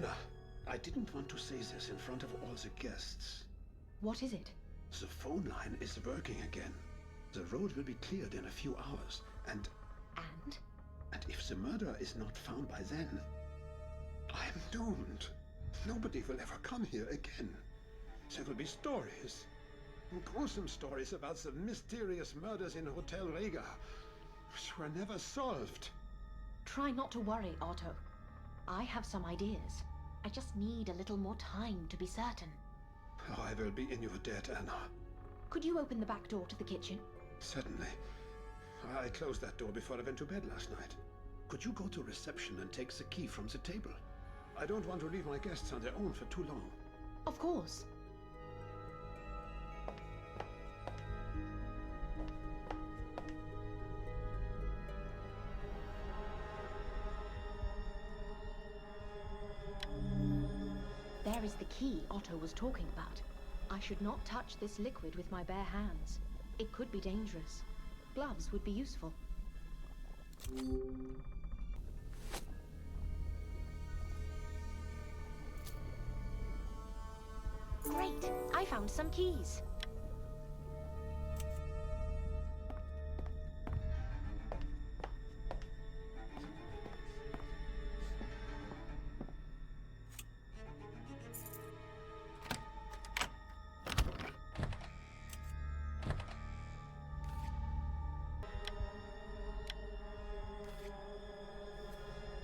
Anna, I didn't want to say this in front of all the guests. What is it? The phone line is working again. The road will be cleared in a few hours, and if the murderer is not found by then, I'm doomed. Nobody will ever come here again. There will be stories, gruesome stories about the mysterious murders in Hotel Rega, which were never solved. Try not to worry, Otto. I have some ideas. I just need a little more time to be certain. Oh, I will be in your debt, Anna. Could you open the back door to the kitchen? Certainly. I closed that door before I went to bed last night. Could you go to reception and take the key from the table? I don't want to leave my guests on their own for too long. Of course. There is the key Otto was talking about. I should not touch this liquid with my bare hands. It could be dangerous. Gloves would be useful. Great! I found some keys.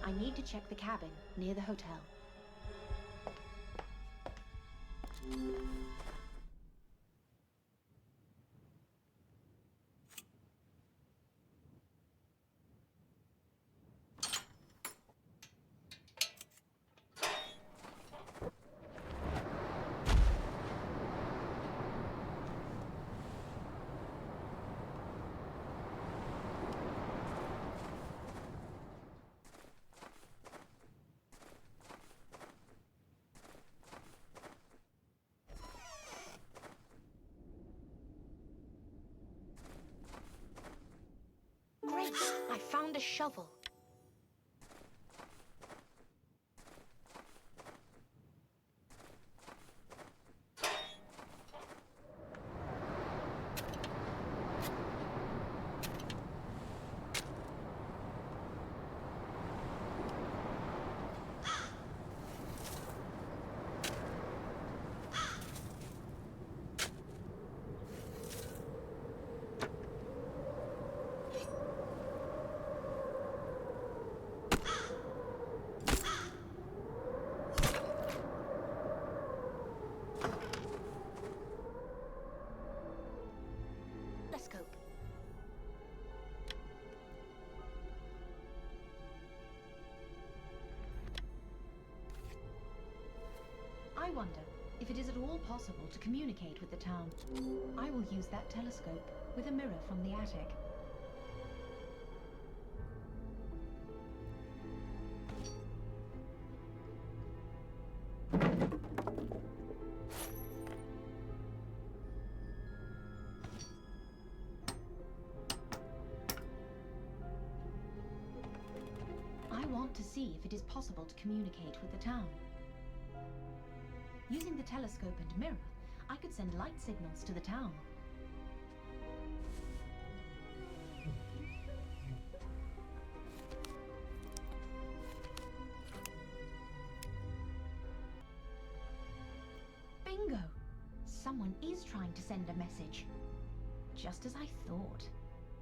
I need to check the cabin near the hotel. Great! I found a shovel. Telescope. I wonder if it is at all possible to communicate with the town. I will use that telescope with a mirror from the attic. I want to see if it is possible to communicate with the town. Using the telescope and mirror, I could send light signals to the town. Bingo! Someone is trying to send a message. Just as I thought.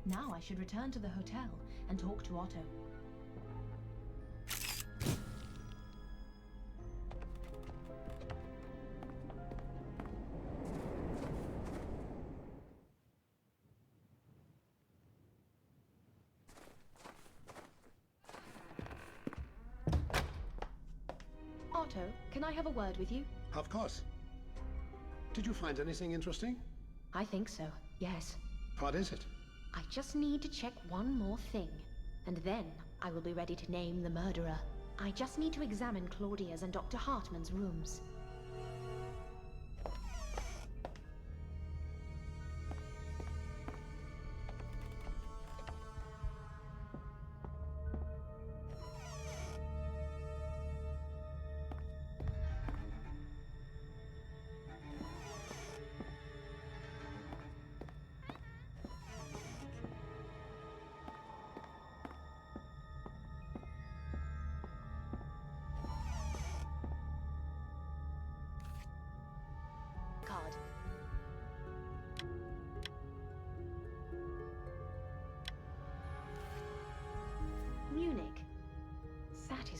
Now I should return to the hotel and talk to Otto. Otto, can I have a word with you? Of course. Did you find anything interesting? I think so, yes. What is it? I just need to check one more thing, and then I will be ready to name the murderer. I just need to examine Claudia's and Dr. Hartman's rooms.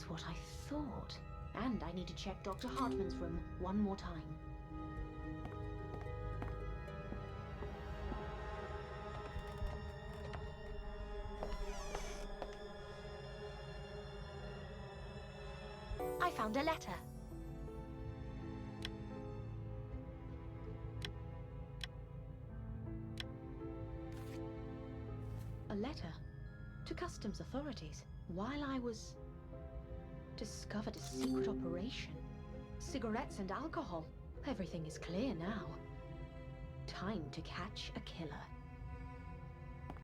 what I thought. And I need to check Dr. Hartman's room one more time. I found a letter. A letter to customs authorities. While I was... discovered a secret operation. Cigarettes and alcohol. Everything is clear now. Time to catch a killer.